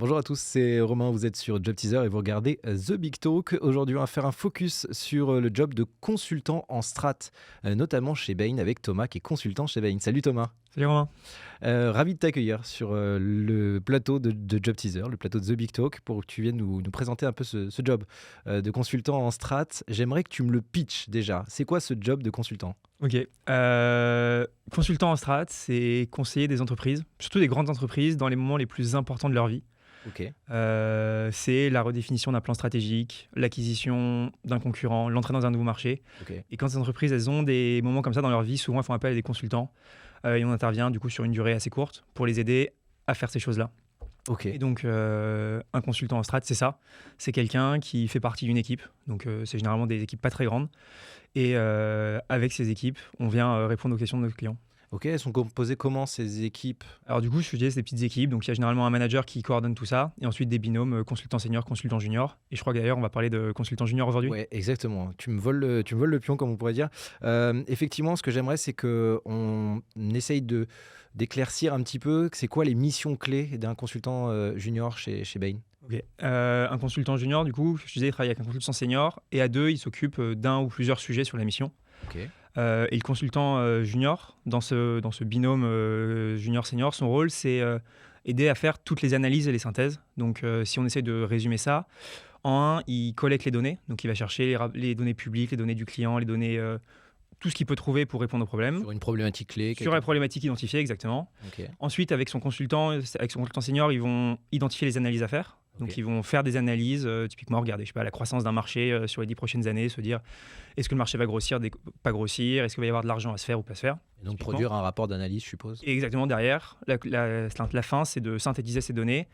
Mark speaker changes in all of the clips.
Speaker 1: Bonjour à tous, c'est Romain, vous êtes sur Job Teaser et vous regardez The Big Talk. Aujourd'hui, on va faire un focus sur le job de consultant en strat, notamment chez Bain avec Thomas qui est consultant chez Bain. Salut Thomas.
Speaker 2: Salut Romain.
Speaker 1: Ravi de t'accueillir sur le plateau de Job Teaser, le plateau de The Big Talk, pour que tu viennes nous présenter un peu ce job de consultant en strat. J'aimerais que tu me le pitches déjà. C'est quoi ce job de consultant ?
Speaker 2: Ok. Consultant en strat, c'est conseiller des entreprises, surtout des grandes entreprises, dans les moments les plus importants de leur vie.
Speaker 1: Ok.
Speaker 2: C'est la redéfinition d'un plan stratégique, l'acquisition d'un concurrent, l'entrée dans un nouveau marché.
Speaker 1: Ok.
Speaker 2: Et quand ces entreprises, elles ont des moments comme ça dans leur vie, souvent elles font appel à des consultants et on intervient du coup sur une durée assez courte pour les aider à faire ces choses-là.
Speaker 1: Ok.
Speaker 2: Et donc, un consultant en strat, c'est ça. C'est quelqu'un qui fait partie d'une équipe. Donc, c'est généralement des équipes pas très grandes. Et avec ces équipes, on vient répondre aux questions de nos clients.
Speaker 1: Ok, elles sont composées comment ces équipes ?
Speaker 2: Alors, du coup, je dis c'est des petites équipes. Donc, il y a généralement un manager qui coordonne tout ça. Et ensuite, des binômes, consultant senior, consultant junior. Et je crois que d'ailleurs, on va parler de consultant junior aujourd'hui.
Speaker 1: Ouais, exactement. Tu me voles le pion, comme on pourrait dire. Effectivement, ce que j'aimerais, c'est qu'on essaye d'éclaircir un petit peu c'est quoi les missions clés d'un consultant junior chez Bain.
Speaker 2: Ok. Un consultant junior, du coup, je disais, il travaille avec un consultant senior. Et à deux, il s'occupe d'un ou plusieurs sujets sur la mission.
Speaker 1: Ok.
Speaker 2: Et le consultant junior, dans ce binôme junior-senior, son rôle, c'est aider à faire toutes les analyses et les synthèses. Donc, si on essaie de résumer ça, en un, il collecte les données. Donc, il va chercher les données publiques, les données du client, les données, tout ce qu'il peut trouver pour répondre aux problèmes.
Speaker 1: Sur une problématique clé.
Speaker 2: Sur la problématique identifiée, exactement.
Speaker 1: Ok.
Speaker 2: Ensuite, avec son consultant senior, ils vont identifier les analyses à faire. Donc,
Speaker 1: Ok.
Speaker 2: ils vont faire des analyses, typiquement regarder la croissance d'un marché sur les 10 prochaines années, se dire est-ce que le marché va grossir, pas grossir, est-ce qu'il va y avoir de l'argent à se faire ou pas se faire.
Speaker 1: Et donc produire un rapport d'analyse, je suppose.
Speaker 2: Et exactement derrière, la fin, c'est de synthétiser ces données,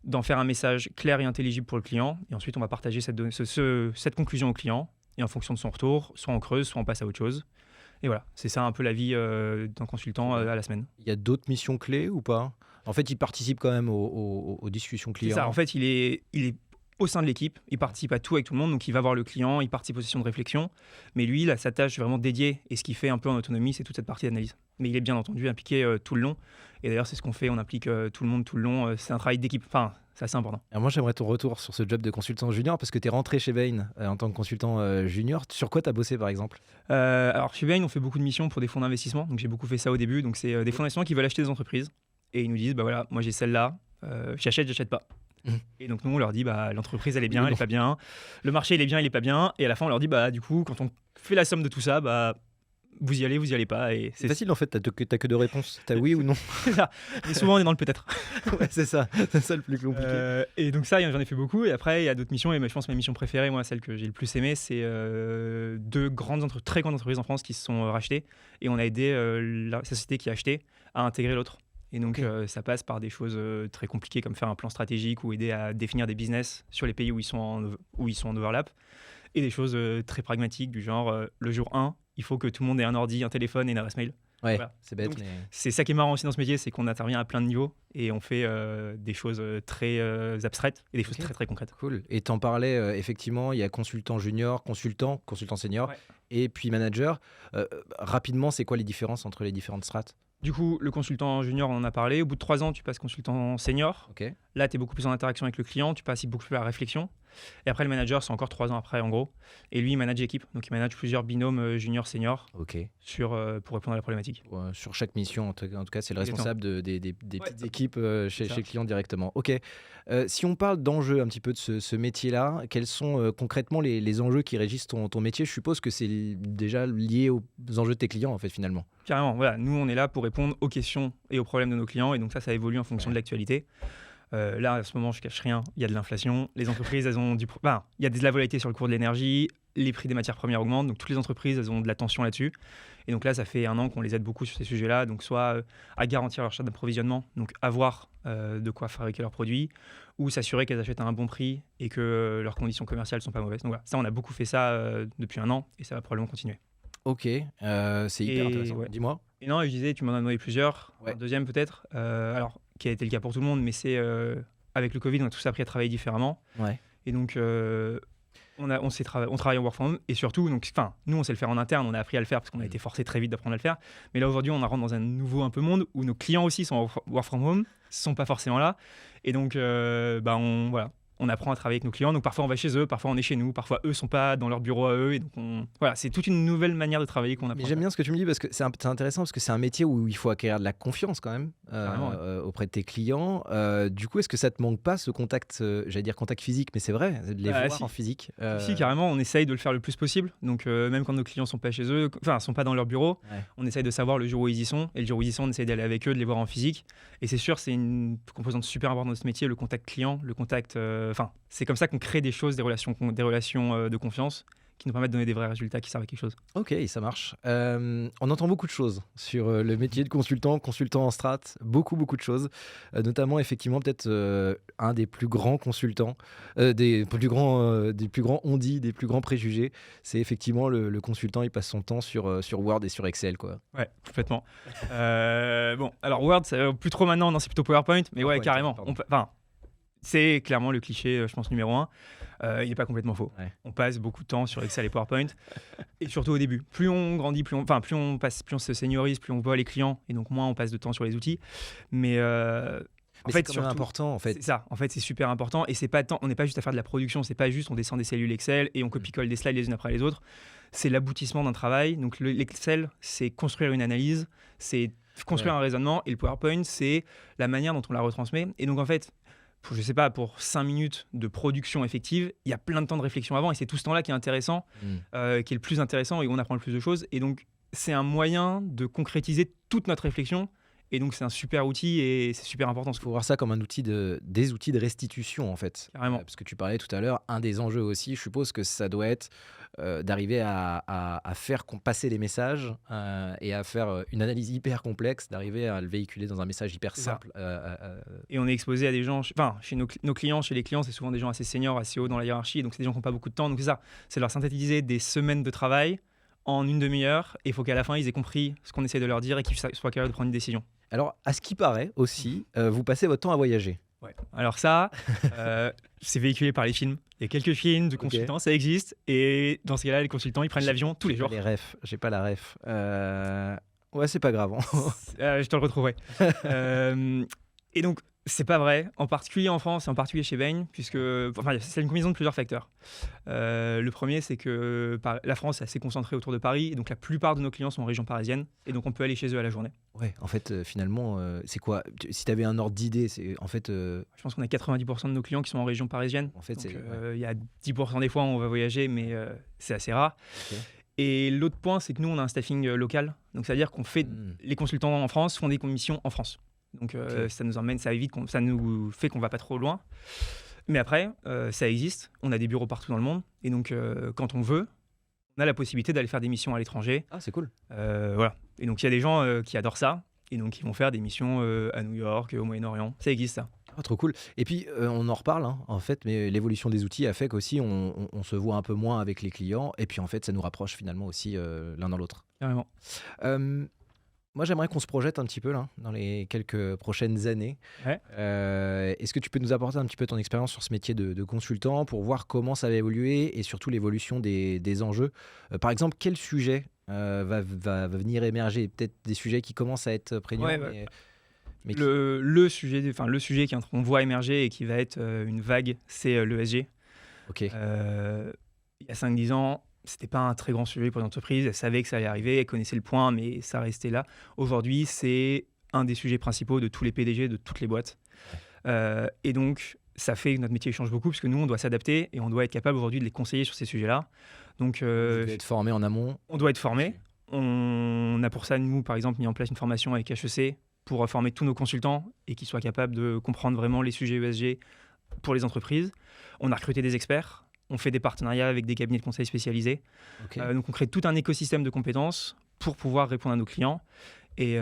Speaker 2: d'en faire un message clair et intelligible pour le client. Et ensuite, on va partager cette conclusion au client. Et en fonction de son retour, soit on creuse, soit on passe à autre chose. Et voilà, c'est ça un peu la vie d'un consultant à la semaine.
Speaker 1: Il y a d'autres missions clés ou pas ? En fait, il participe quand même aux discussions
Speaker 2: C'est
Speaker 1: clients.
Speaker 2: ça, en fait, il est au sein de l'équipe, il participe à tout avec tout le monde, donc il va voir le client, il participe aux sessions de réflexion, mais lui, sa tâche vraiment dédiée, et ce qu'il fait un peu en autonomie, c'est toute cette partie d'analyse. Mais il est bien entendu impliqué tout le long, et d'ailleurs c'est ce qu'on fait, on implique tout le monde tout le long, c'est un travail d'équipe, enfin c'est assez important.
Speaker 1: Alors moi, j'aimerais ton retour sur ce job de consultant junior, parce que tu es rentré chez Bain en tant que consultant junior. Sur quoi tu as bossé, par exemple ?
Speaker 2: Alors chez Bain, on fait beaucoup de missions pour des fonds d'investissement, donc j'ai beaucoup fait ça au début, donc c'est des fonds d'investissement qui veulent acheter des entreprises, et ils nous disent, bah voilà, moi j'ai celle-là, j'achète pas. Et donc nous on leur dit l'entreprise elle est bien, elle est pas bien, le marché il est bien, il est pas bien, et à la fin on leur dit du coup quand on fait la somme de tout ça, vous y allez pas, et
Speaker 1: C'est facile en fait, t'as que deux réponses, t'as oui ou non.
Speaker 2: ça. Mais souvent on est dans le peut-être.
Speaker 1: Ouais, c'est ça le plus compliqué.
Speaker 2: Et donc ça j'en ai fait beaucoup, et après il y a d'autres missions, et je pense que ma mission préférée, moi celle que j'ai le plus aimée, c'est deux très grandes entreprises en France qui se sont rachetées, et on a aidé la société qui a acheté à intégrer l'autre. Et donc, ça passe par des choses très compliquées comme faire un plan stratégique ou aider à définir des business sur les pays où ils sont en overlap. Et des choses très pragmatiques du genre, le jour 1, il faut que tout le monde ait un ordi, un téléphone et une adresse mail.
Speaker 1: Ouais,
Speaker 2: Voilà.
Speaker 1: c'est bête,
Speaker 2: Donc,
Speaker 1: mais...
Speaker 2: C'est ça qui est marrant aussi dans ce métier, c'est qu'on intervient à plein de niveaux et on fait des choses très abstraites et des choses très très concrètes.
Speaker 1: Cool. Et t'en parlais, effectivement, il y a consultant junior, consultant senior,
Speaker 2: Ouais.
Speaker 1: et puis manager. Rapidement, c'est quoi les différences entre les différentes strates ?
Speaker 2: Du coup, le consultant junior, on en a parlé. Au bout de 3 ans, tu passes consultant senior.
Speaker 1: Ok.
Speaker 2: Là, tu es beaucoup plus en interaction avec le client, tu passes beaucoup plus à la réflexion. Et après, le manager, c'est encore 3 ans après, en gros. Et lui, il manage l'équipe. Donc, il manage plusieurs binômes junior-senior
Speaker 1: Ok.
Speaker 2: pour répondre à la problématique.
Speaker 1: Ouais, sur chaque mission, en tout cas, c'est le
Speaker 2: Exactement.
Speaker 1: responsable des petites équipes chez
Speaker 2: ça.
Speaker 1: le client directement. Ok. Si on parle d'enjeux un petit peu de ce métier-là, quels sont concrètement les enjeux qui régissent ton métier ? Je suppose que c'est déjà lié aux enjeux de tes clients, en fait, finalement.
Speaker 2: Carrément, voilà. Nous, on est là pour répondre aux questions et aux problèmes de nos clients. Et donc, ça évolue en fonction de l'actualité. Là, à ce moment, je ne cache rien, il y a de l'inflation. Les entreprises, elles ont il y a de la volatilité sur le cours de l'énergie. Les prix des matières premières augmentent. Donc, toutes les entreprises, elles ont de la tension là-dessus. Et donc là, ça fait 1 an qu'on les aide beaucoup sur ces sujets-là. Donc, soit à garantir leur chaîne d'approvisionnement, donc avoir de quoi fabriquer leurs produits, ou s'assurer qu'elles achètent à un bon prix et que leurs conditions commerciales ne sont pas mauvaises. Donc, voilà, ça, on a beaucoup fait ça depuis 1 an et ça va probablement continuer.
Speaker 1: Ok, c'est hyper intéressant.
Speaker 2: Ouais.
Speaker 1: Dis-moi.
Speaker 2: Et non, je disais, tu m'en as demandé plusieurs.
Speaker 1: Ouais.
Speaker 2: Un deuxième peut-être, alors qui a été le cas pour tout le monde, mais c'est avec le Covid, on a tous appris à travailler différemment.
Speaker 1: Ouais.
Speaker 2: Et donc, On travaille en work from home et surtout, donc, nous, on sait le faire en interne, on a appris à le faire parce qu'on a été forcé très vite d'apprendre à le faire. Mais là, aujourd'hui, on rentre dans un nouveau un peu monde où nos clients aussi sont en work from home, sont pas forcément là. Et donc, voilà. On apprend à travailler avec nos clients, donc parfois on va chez eux, parfois on est chez nous, parfois eux sont pas dans leur bureau à eux, et donc voilà, c'est toute une nouvelle manière de travailler qu'on apprend.
Speaker 1: Mais j'aime bien ce que tu me dis parce que c'est intéressant parce que c'est un métier où il faut acquérir de la confiance quand même
Speaker 2: Carrément, ouais.
Speaker 1: auprès de tes clients. Du coup, est-ce que ça te manque pas ce contact, j'allais dire contact physique, mais c'est vrai, de les voir
Speaker 2: Si.
Speaker 1: en physique.
Speaker 2: Si, carrément, on essaye de le faire le plus possible. Donc, même quand nos clients sont pas chez eux, sont pas dans leur bureau,
Speaker 1: Ouais.
Speaker 2: on essaye de savoir le jour où ils y sont. Et le jour où ils y sont, on essaye d'aller avec eux, de les voir en physique. Et c'est sûr, c'est une composante super importante de ce métier, le contact client, le contact. C'est comme ça qu'on crée des choses, des relations de confiance qui nous permettent de donner des vrais résultats qui servent à quelque chose.
Speaker 1: Ok, ça marche. On entend beaucoup de choses sur le métier de consultant en strat, beaucoup de choses, notamment effectivement peut-être un des plus grands consultants, des plus grands on-dit, des plus grands préjugés, c'est effectivement le consultant, il passe son temps sur Word et sur Excel, quoi.
Speaker 2: Ouais, complètement. Bon, alors Word, c'est plus trop maintenant, non, c'est plutôt PowerPoint, mais ouais,
Speaker 1: PowerPoint,
Speaker 2: carrément.
Speaker 1: pardon.
Speaker 2: C'est clairement le cliché, je pense, numéro 1. Il n'est pas complètement faux.
Speaker 1: Ouais.
Speaker 2: On passe beaucoup de temps sur Excel et PowerPoint, et surtout au début. Plus on grandit, plus on se seniorise, plus on voit les clients, et donc moins on passe de temps sur les outils. Mais
Speaker 1: Mais c'est quand même important, en fait.
Speaker 2: c'est ça. En fait, c'est super important, et c'est pas tant. On n'est pas juste à faire de la production. C'est pas juste on descend des cellules Excel et on copie-colle des slides les unes après les autres. C'est l'aboutissement d'un travail. Donc l'Excel, c'est construire une analyse, c'est construire un raisonnement, et le PowerPoint, c'est la manière dont on la retransmet. Et donc en fait, pour 5 minutes de production effective, il y a plein de temps de réflexion avant, et c'est tout ce temps-là qui est intéressant, qui est le plus intéressant, et où on apprend le plus de choses. Et donc, c'est un moyen de concrétiser toute notre réflexion, et donc c'est un super outil, et c'est super important.
Speaker 1: Il faut voir ça comme un outil des outils de restitution, en fait.
Speaker 2: Carrément.
Speaker 1: Parce que tu parlais tout à l'heure, un des enjeux aussi, je suppose que ça doit être d'arriver à faire passer les messages et à faire une analyse hyper complexe, d'arriver à le véhiculer dans un message hyper simple.
Speaker 2: Et on est exposé à des gens, chez nos clients, chez les clients, c'est souvent des gens assez seniors, assez hauts dans la hiérarchie, donc c'est des gens qui n'ont pas beaucoup de temps. Donc c'est ça, c'est leur synthétiser des semaines de travail en une demi-heure, et il faut qu'à la fin, ils aient compris ce qu'on essaie de leur dire et qu'ils soient capables de prendre une décision.
Speaker 1: Alors, à ce qui paraît aussi, vous passez votre temps à voyager.
Speaker 2: Ouais. Alors ça, c'est véhiculé par les films. Il y a quelques films de consultants, ça existe. Et dans ce cas-là, les consultants, ils prennent l'avion tous les jours.
Speaker 1: J'ai pas la ref. Ouais, c'est pas grave.
Speaker 2: Je te le retrouverai. Et donc, c'est pas vrai, en particulier en France et en particulier chez Bain, puisque c'est une combinaison de plusieurs facteurs. Le premier, c'est que la France est assez concentrée autour de Paris, et donc la plupart de nos clients sont en région parisienne, et donc on peut aller chez eux à la journée.
Speaker 1: Ouais, en fait, finalement, c'est quoi si tu avais un ordre d'idée, c'est en fait.
Speaker 2: Je pense qu'on a 90% de nos clients qui sont en région parisienne.
Speaker 1: En fait,
Speaker 2: il y a 10% des fois où on va voyager, mais c'est assez rare.
Speaker 1: Okay.
Speaker 2: Et l'autre point, c'est que nous, on a un staffing local, donc c'est-à-dire qu'on fait les consultants en France font des missions en France. Donc ça nous fait qu'on va pas trop loin. Mais après, ça existe. On a des bureaux partout dans le monde. Et donc, quand on veut, on a la possibilité d'aller faire des missions à l'étranger.
Speaker 1: Ah, c'est cool.
Speaker 2: Voilà. Et donc, il y a des gens qui adorent ça. Et donc, ils vont faire des missions à New York, au Moyen-Orient. Ça existe, ça.
Speaker 1: Ah, trop cool. Et puis, on en reparle, en fait, mais l'évolution des outils a fait qu'aussi, on se voit un peu moins avec les clients. Et puis, en fait, ça nous rapproche finalement aussi l'un dans l'autre.
Speaker 2: Carrément.
Speaker 1: Moi, j'aimerais qu'on se projette un petit peu là, dans les quelques prochaines années.
Speaker 2: Ouais.
Speaker 1: Est-ce que tu peux nous apporter un petit peu ton expérience sur ce métier de consultant pour voir comment ça va évoluer et surtout l'évolution des enjeux par exemple, quel sujet va venir émerger? Peut-être des sujets qui commencent à être prégnants.
Speaker 2: Ouais. Le sujet qu'on voit émerger et qui va être une vague, c'est l'ESG.
Speaker 1: Ok.
Speaker 2: Il y a 5-10 ans, c'était pas un très grand sujet pour les entreprises. Elles savaient que ça allait arriver, elles connaissaient le point, mais ça restait là. Aujourd'hui, c'est un des sujets principaux de tous les PDG, de toutes les boîtes. Et donc, ça fait que notre métier change beaucoup, parce que nous, on doit s'adapter et on doit être capable aujourd'hui de les conseiller sur ces sujets-là. Donc,
Speaker 1: vous devez être formé en amont.
Speaker 2: On doit être formé. On a pour ça, nous, par exemple, mis en place une formation avec HEC pour former tous nos consultants et qu'ils soient capables de comprendre vraiment les sujets ESG pour les entreprises. On a recruté des experts. On fait des partenariats avec des cabinets de conseil spécialisés.
Speaker 1: Okay.
Speaker 2: Donc, on crée tout un écosystème de compétences pour pouvoir répondre à nos clients. Et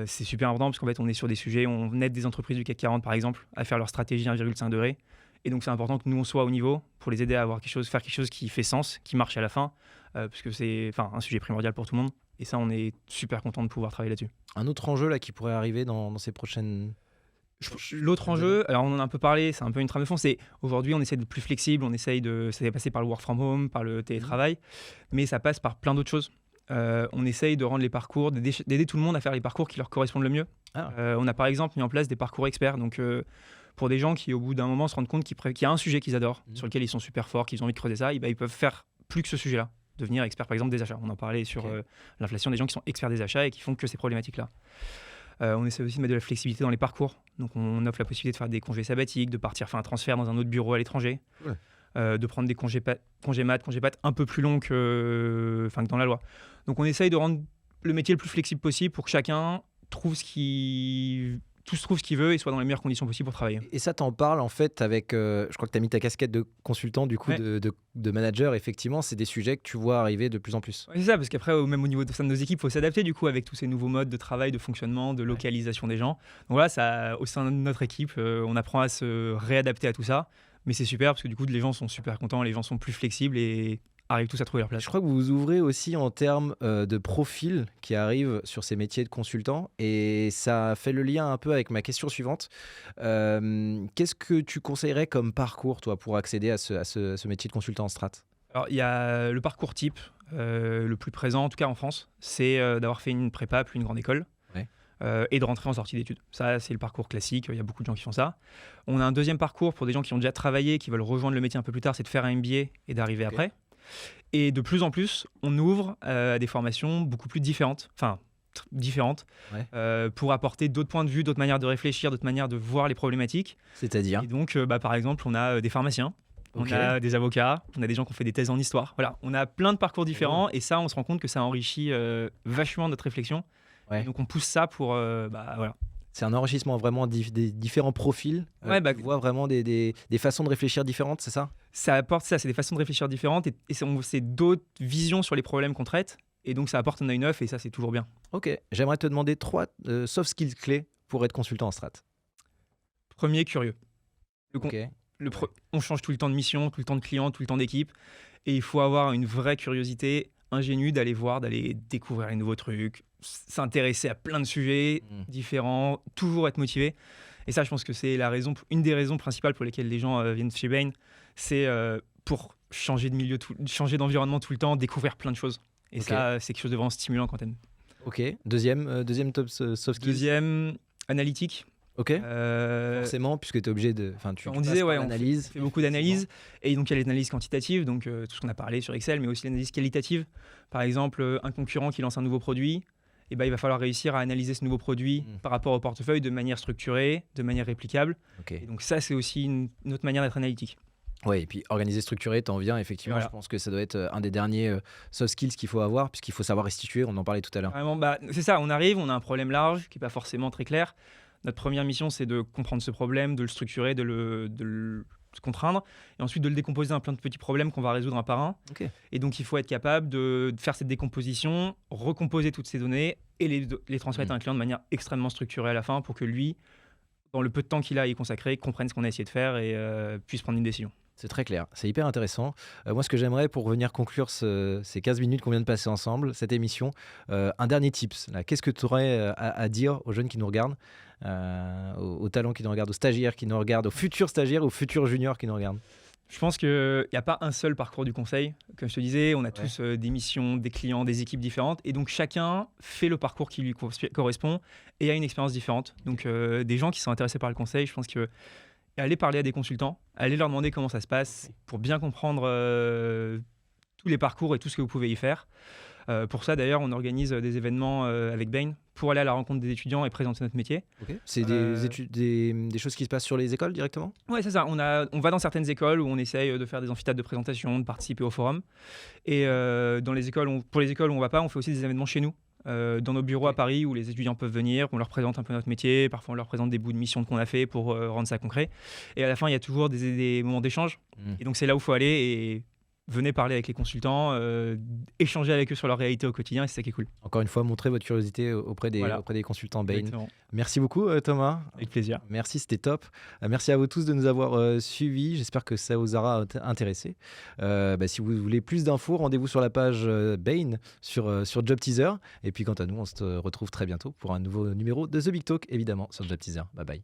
Speaker 2: c'est super important parce qu'en fait, on est sur des sujets, on aide des entreprises du CAC 40, par exemple, à faire leur stratégie 1,5 degré. Et donc, c'est important que nous, on soit au niveau pour les aider à faire quelque chose qui fait sens, qui marche à la fin, parce que c'est un sujet primordial pour tout le monde. Et ça, on est super content de pouvoir travailler là-dessus.
Speaker 1: Un autre enjeu là, qui pourrait arriver dans ces prochaines
Speaker 2: L'autre enjeu, alors on en a un peu parlé, c'est un peu une trame de fond, c'est aujourd'hui on essaie d'être plus flexible, ça va passer par le work from home, par le télétravail, mais ça passe par plein d'autres choses. On essaye de rendre les parcours, d'aider tout le monde à faire les parcours qui leur correspondent le mieux.
Speaker 1: Ah.
Speaker 2: On a par exemple mis en place des parcours experts, donc pour des gens qui au bout d'un moment se rendent compte qu'il y a un sujet qu'ils adorent, sur lequel ils sont super forts, qu'ils ont envie de creuser ça, et ben, ils peuvent faire plus que ce sujet-là, devenir experts par exemple des achats. On en parlait sur l'inflation, des gens qui sont experts des achats et qui font que ces problématiques-là. On essaie aussi de mettre de la flexibilité dans les parcours. Donc, on offre la possibilité de faire des congés sabbatiques, de partir faire un transfert dans un autre bureau à l'étranger, de prendre des congés maths, congés pattes un peu plus longs que dans la loi. Donc, on essaye de rendre le métier le plus flexible possible pour que chacun trouve ce qu'il veut et soit dans les meilleures conditions possibles pour travailler.
Speaker 1: Et ça, t'en parles en fait avec. Je crois que tu as mis ta casquette de consultant, du coup, de manager. Effectivement, c'est des sujets que tu vois arriver de plus en plus.
Speaker 2: Ouais, c'est ça, parce qu'après, même au niveau de nos équipes, il faut s'adapter du coup avec tous ces nouveaux modes de travail, de fonctionnement, de localisation des gens. Donc voilà, au sein de notre équipe, on apprend à se réadapter à tout ça. Mais c'est super parce que du coup, les gens sont super contents, les gens sont plus flexibles et arrivent tous à trouver leur place.
Speaker 1: Je crois que vous vous ouvrez aussi en termes de profils qui arrivent sur ces métiers de consultant, et ça fait le lien un peu avec ma question suivante. Qu'est-ce que tu conseillerais comme parcours, toi, pour accéder à ce métier de consultant en strat?
Speaker 2: Alors, il y a le parcours type, le plus présent, en tout cas en France, c'est d'avoir fait une prépa puis une grande école. Et de rentrer en sortie d'études. Ça, c'est le parcours classique. Il y a beaucoup de gens qui font ça. On a un deuxième parcours pour des gens qui ont déjà travaillé, qui veulent rejoindre le métier un peu plus tard, c'est de faire un MBA et d'arriver après. Et de plus en plus, on ouvre à des formations beaucoup plus différentes, pour apporter d'autres points de vue, d'autres manières de réfléchir, d'autres manières de voir les problématiques.
Speaker 1: C'est-à-dire?
Speaker 2: Et donc, par exemple, on a des pharmaciens, on a des avocats, on a des gens qui ont fait des thèses en histoire. Voilà, on a plein de parcours différents et ça, on se rend compte que ça enrichit vachement notre réflexion. Et donc, on pousse ça pour... voilà.
Speaker 1: C'est un enrichissement vraiment des différents profils. Tu vois vraiment des façons de réfléchir différentes, c'est ça?
Speaker 2: Ça apporte ça, c'est des façons de réfléchir différentes et c'est d'autres visions sur les problèmes qu'on traite. Et donc, ça apporte un œil neuf et ça, c'est toujours bien.
Speaker 1: Ok, j'aimerais te demander 3 soft skills clés pour être consultant en strat.
Speaker 2: Premier, curieux. On change tout le temps de mission, tout le temps de client, tout le temps d'équipe. Et il faut avoir une vraie curiosité ingénue d'aller voir, d'aller découvrir les nouveaux trucs, s'intéresser à plein de sujets différents, toujours être motivé. Et ça, je pense que c'est une des raisons principales pour lesquelles les gens viennent chez Bain. C'est pour changer de milieu, changer d'environnement tout le temps, découvrir plein de choses. Et ça, c'est quelque chose de vraiment stimulant quand t'aimes.
Speaker 1: Ok. Deuxième top soft skills.
Speaker 2: Deuxième, analytique.
Speaker 1: Ok. Forcément, puisque tu es obligé de.
Speaker 2: On disait, on fait beaucoup d'analyses. Et donc, il y a les analyses quantitatives, donc tout ce qu'on a parlé sur Excel, mais aussi l'analyse qualitative. Par exemple, un concurrent qui lance un nouveau produit, il va falloir réussir à analyser ce nouveau produit par rapport au portefeuille de manière structurée, de manière réplicable. Et donc, ça, c'est aussi une autre manière d'être analytique.
Speaker 1: Oui, et puis organiser, structurer, t'en viens, effectivement. Voilà. Je pense que ça doit être un des derniers soft skills qu'il faut avoir, puisqu'il faut savoir restituer, on en parlait tout à l'heure.
Speaker 2: Vraiment, c'est ça, on arrive, on a un problème large qui n'est pas forcément très clair. Notre première mission, c'est de comprendre ce problème, de le structurer, de le contraindre, et ensuite de le décomposer en plein de petits problèmes qu'on va résoudre un par un. Et donc, il faut être capable de faire cette décomposition, recomposer toutes ces données et les transmettre à un client de manière extrêmement structurée à la fin pour que lui, dans le peu de temps qu'il a à y consacrer, comprenne ce qu'on a essayé de faire et puisse prendre une décision.
Speaker 1: C'est très clair, c'est hyper intéressant. Moi, ce que j'aimerais pour venir conclure ces 15 minutes qu'on vient de passer ensemble, cette émission, un dernier tips. Qu'est-ce que tu aurais à dire aux jeunes qui nous regardent, aux talents qui nous regardent, aux stagiaires qui nous regardent, aux futurs stagiaires, aux futurs juniors qui nous regardent?
Speaker 2: Je pense qu'il n'y a pas un seul parcours du conseil. Comme je te disais, on a tous des missions, des clients, des équipes différentes. Et donc, chacun fait le parcours qui lui correspond et a une expérience différente. Donc, des gens qui sont intéressés par le conseil, je pense que aller parler à des consultants, aller leur demander comment ça se passe pour bien comprendre tous les parcours et tout ce que vous pouvez y faire. Pour ça, d'ailleurs, on organise des événements avec Bain pour aller à la rencontre des étudiants et présenter notre métier.
Speaker 1: C'est des choses qui se passent sur les écoles directement?
Speaker 2: Oui, c'est ça. On va dans certaines écoles où on essaye de faire des amphithéâtres de présentation, de participer au forum. Et pour les écoles où on ne va pas, on fait aussi des événements chez nous. Dans nos bureaux à Paris où les étudiants peuvent venir, on leur présente un peu notre métier, parfois on leur présente des bouts de mission qu'on a fait pour rendre ça concret. Et à la fin, il y a toujours des moments d'échange. Et donc c'est là où il faut aller et venez parler avec les consultants, échanger avec eux sur leur réalité au quotidien, et c'est ça qui est cool.
Speaker 1: Encore une fois, montrer votre curiosité auprès des consultants Bain.
Speaker 2: Exactement.
Speaker 1: Merci beaucoup Thomas.
Speaker 2: Avec plaisir.
Speaker 1: Merci, c'était top. Merci à vous tous de nous avoir suivis. J'espère que ça vous aura intéressé. Si vous voulez plus d'infos, rendez-vous sur la page Bain sur Job Teaser. Et puis quant à nous, on se retrouve très bientôt pour un nouveau numéro de The Big Talk, évidemment, sur Job Teaser. Bye bye.